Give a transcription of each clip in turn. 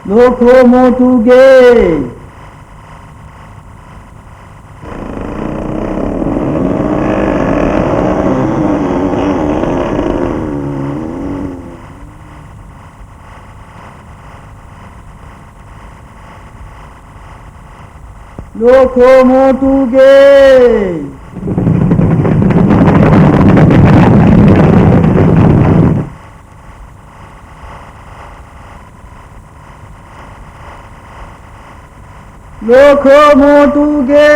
లోకోమోటుగే లోకోమోటుగే లోకోమోటుగే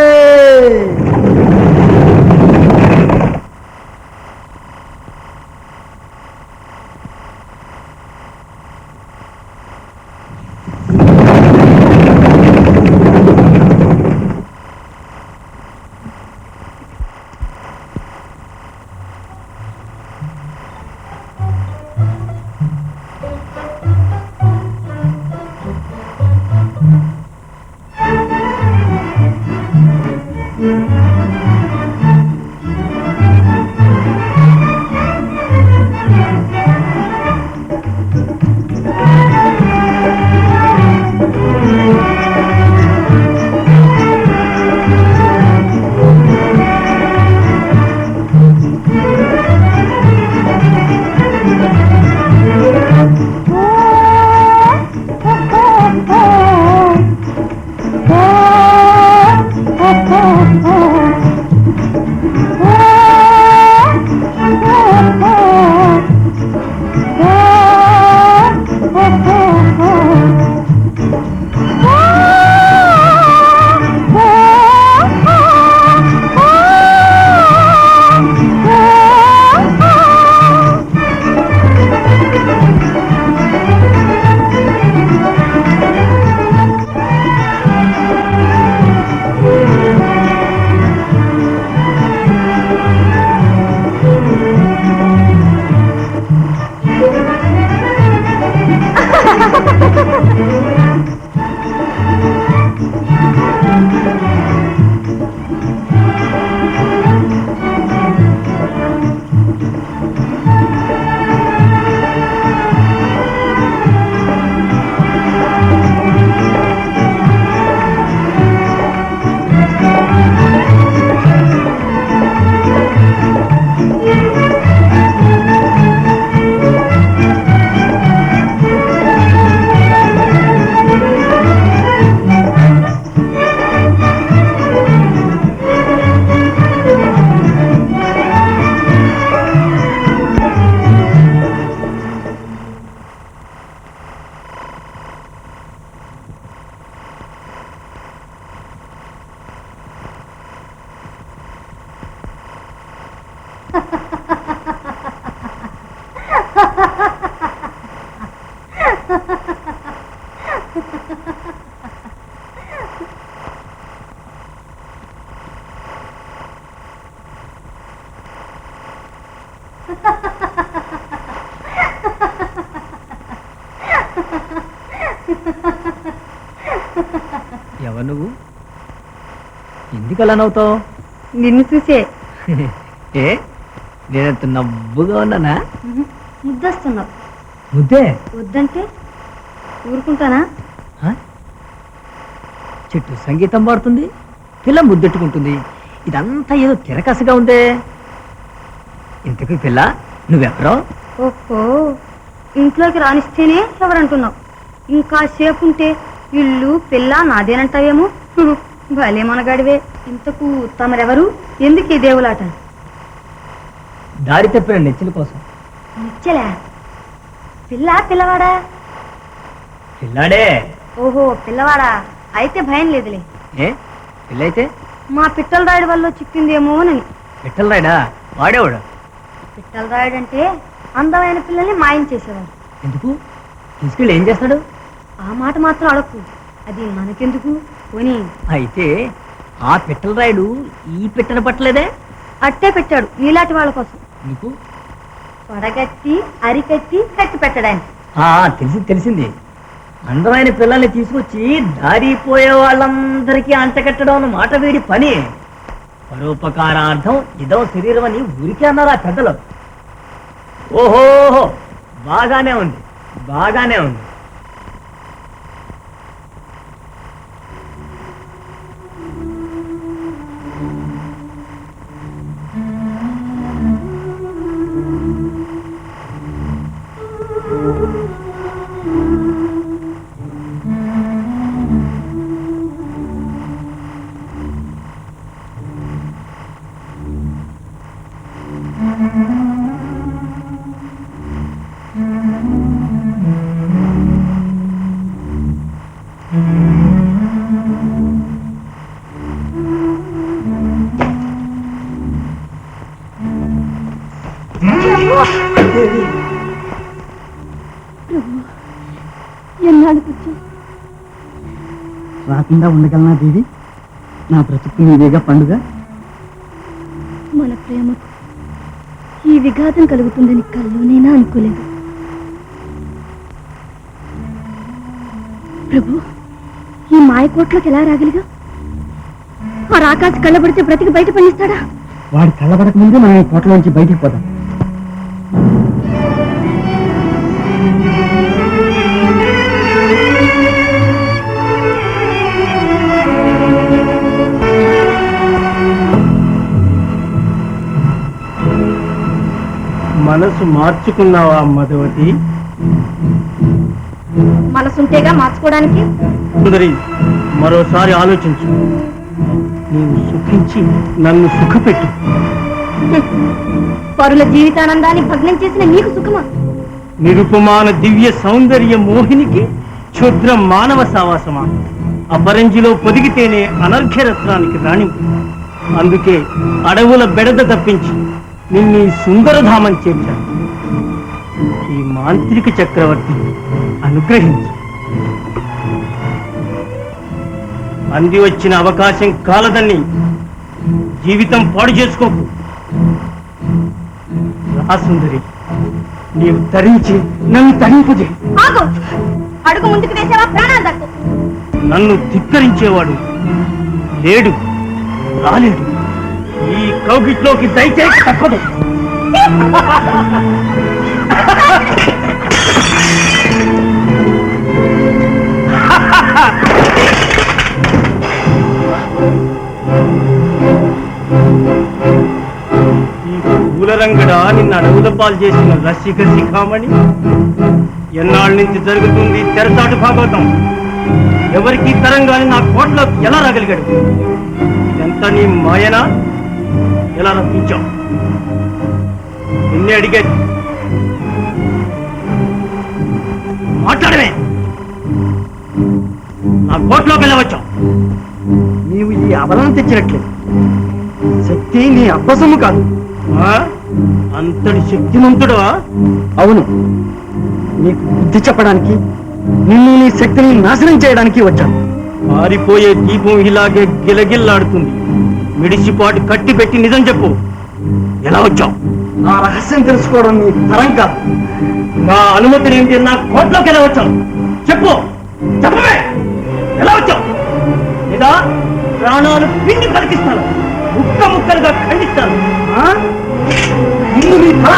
ఎవరు నువ్వు? ఎందుకు అలా నవ్వుతావు? నిన్ను చూసే. ఏ నేనంత నవ్వుగా ఉన్నానా? ముద్దొస్తున్నావు. ముద్దే? వద్దంటే ఊరుకుంటానా? చెట్టు సంగీతం పాడుతుంది, పిల్ల ముద్దెట్టుకుంటుంది, ఇదంతా ఏదో తిరకసగా ఉందే. ఇంతకు పిల్ల నువ్వెవరో? ఓహో, ఇంట్లోకి రానిస్తేనే ఎవరంటున్నావు. ఇంకా సేపు ఉంటే ఇల్లు పిల్ల నాదేనంటావేమో. భలే మనగాడివే. ఇంతకు తమరెవరు? ఎందుకు ఈ దేవులాట? దారి తప్పిన నెచ్చెల కోసం. నిచ్చలే? పిల్ల పిల్లవాడా? పిల్లాడే. ఓహో, పిల్లవాడా? అయితే భయం లేదులే. ఏ పిల్లయితే? మా పిట్టల రాయుడు వల్ల చిక్కిందేమోనని. పిట్టల రాయుడా? వాడేవాడు? పిట్టల రాయుడంటే అందమైన పిల్లల్ని మాయం చేసేవాడు. ఎందుకు? తీసుకెళ్ళి ఏం చేస్తాడు? ఆ మాట మాత్రం అడక్కు, అది మనకెందుకు పోనీ. అయితే ఆ పిట్టల రాయుడు ఈ పిట్టను పట్టలేదే? అట్టే పెట్టాడు నీలాంటి వాళ్ళ కోసం. నీకు పడగట్టి అరికట్టి కట్టి పెట్టడానికి. తెలిసింది. అందమైన పిల్లల్ని తీసుకొచ్చి దారిపోయే వాళ్ళందరికీ అంటకట్టడం అన్నమాట వీడి పని. పరోపకారార్థం ఇదో శరీరం అని ఊరికే అన్నారు ఆ పెద్దలు. ఓహోహో, బాగానే ఉంది. ఎన్నాళ్ళకి వచ్చావు? రాకుండా ఉండగలనా దేవి? నా బ్రతుకు నీవేగా పండుగ. మన ప్రేమకు ఈ విఘాతం కలుగుతుందని కల్లోనైనా అనుకోలేదు. ప్రభు, ఈ మాయకోట్లోకి ఎలా రాగలిగా? ఆ రాకాసి కళ్ళబడితే బ్రతికి బయట పనిస్తాడా? వాడి కళ్ళబడక ముందే మనం ఈ కోటలోంచి బయటికి పోదాం. మనసు మార్చుకున్నావా మధువతి? మనసుంటేగా మార్చుకోవడానికి. సుందరి, మరోసారి ఆలోచించు. నీవు సుఖించి నన్ను సుఖపెట్టు. పరుల జీవితానందాన్ని భగ్నం చేసిన నీకు సుఖమా? నిరుపమాన దివ్య సౌందర్య మోహినికి క్షుద్ర మానవ సావాసమా? అపరంజిలో పొదిగితేనే అనర్ఘ్యరత్నానికి రాణి. అందుకే అడవుల బెడద తప్పించి నిన్ను ఈ సుందరధామం చేర్చాను. ఈ మాంత్రిక చక్రవర్తి అనుగ్రహించు. అంది వచ్చిన అవకాశం కాలదని జీవితం పాడు చేసుకోకు. రా సుందరి, నీవు తరించి నన్ను తరింపజే. ఆగు! అడుగు ముందుకు వేసావా ప్రాణాలు దక్కు. నన్ను ధిక్కరించేవాడు లేడు, రాలేడు. ఈ కౌగిట్లోకి దయచేసి తప్పదు. ఈ పూలరంగడా నిన్ను అడవుల పాలు చేసిన రసిక శిఖామణి ఎన్నాళ్ళ నుంచి జరుగుతుంది తెరచాటు భాగవతం. ఎవరికి తరంగాని నా కోట్లో ఎలా రాగలిగాడు? ఇదంతా నీ మాయనా? ఎలా రప్పించావు? నిన్నే అడిగేది. మాట్లాడమే. నా కోట్లోకి వెళ్ళవచ్చావు. నీవు ఈ అబలం తెచ్చినట్లేదు. శక్తి నీ అబ్బసము కాదు. అంతటి శక్తిమంతుడవా? అవును, నీకు బుద్ధి చెప్పడానికి, నిన్ను నీ శక్తిని నాశనం చేయడానికి వచ్చాను. పారిపోయే దీపం ఇలాగే గిలగిల్లాడుతుంది. మిడిసిపాటు కట్టి పెట్టి నిజం చెప్పు. ఎలా వచ్చావు? ఆ రహస్యం తెలుసుకోవడం నీ తరం కాదు. నా అనుమతి ఏంటి? నా కోట్లోకి ఎలా వచ్చావు? చెప్పు, చెప్పవే. ఎలా వచ్చావు? లేదా ప్రాణాలు పిండి పలికిస్తాను, ముక్క ముక్కలుగా ఖండిస్తాను. ఇల్లు నీ తల.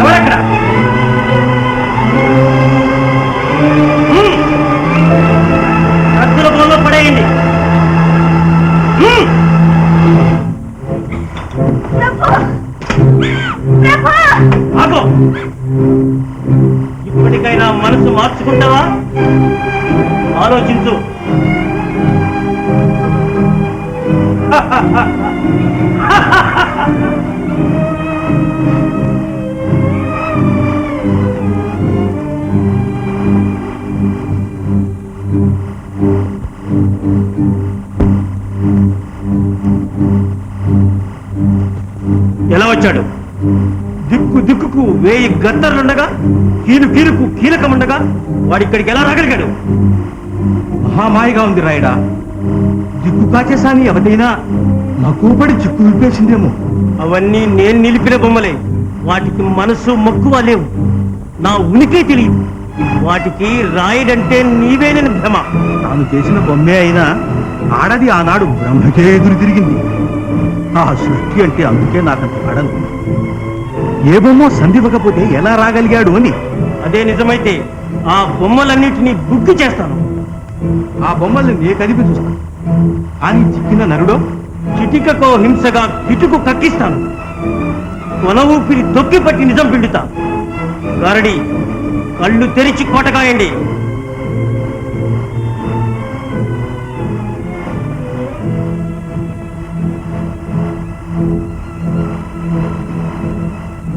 ఎవరక్కడ? కత్తుల పొలంలో పడేయండి. ఆగో! ఇప్పటికైనా మనసు మార్చుకుంటావా? ఆలోచించు. ఎలా వచ్చాడు? దిక్కు దిక్కుకు 1000 గద్దర్లుండగా, కీలు కీలుకు కీలకముండగా వాడిక్కడికి ఎలా రాగలిగాడు? మహామాయగా ఉంది రాయుడా. దిక్కు కాచేసాని ఎవరైనా మక్కువపడి చిక్కు విప్పేసిందేమో. అవన్నీ నేను నిలిపిన బొమ్మలే. వాటికి మనసు మక్కువ లేవు. నా ఉనికి తెలియదు. వాటికి రాయుడంటే నీవేనని భ్రమ. తాను చేసిన బొమ్మే అయినా ఆడది ఆనాడు బ్రహ్మకే ఎదురు తిరిగింది. ఆ సృష్టి అంటే అందుకే నాకంత ఆడదు. ఏ బొమ్మ సంధివ్వకపోతే ఎలా రాగలిగాడు అని. అదే నిజమైతే ఆ బొమ్మలన్నిటినీ బుగ్గి చేస్తాను. ఆ బొమ్మల్ని నే కదిపి చూస్తాను. కానీ చిక్కిన నరుడో చిటికకో హింసగా కిటుకు కక్కిస్తాను. కొన ఊపిరి తొక్కి పట్టి నిజం పిండుతా. గారడి, కళ్ళు తెరిచి కోటకాయండి.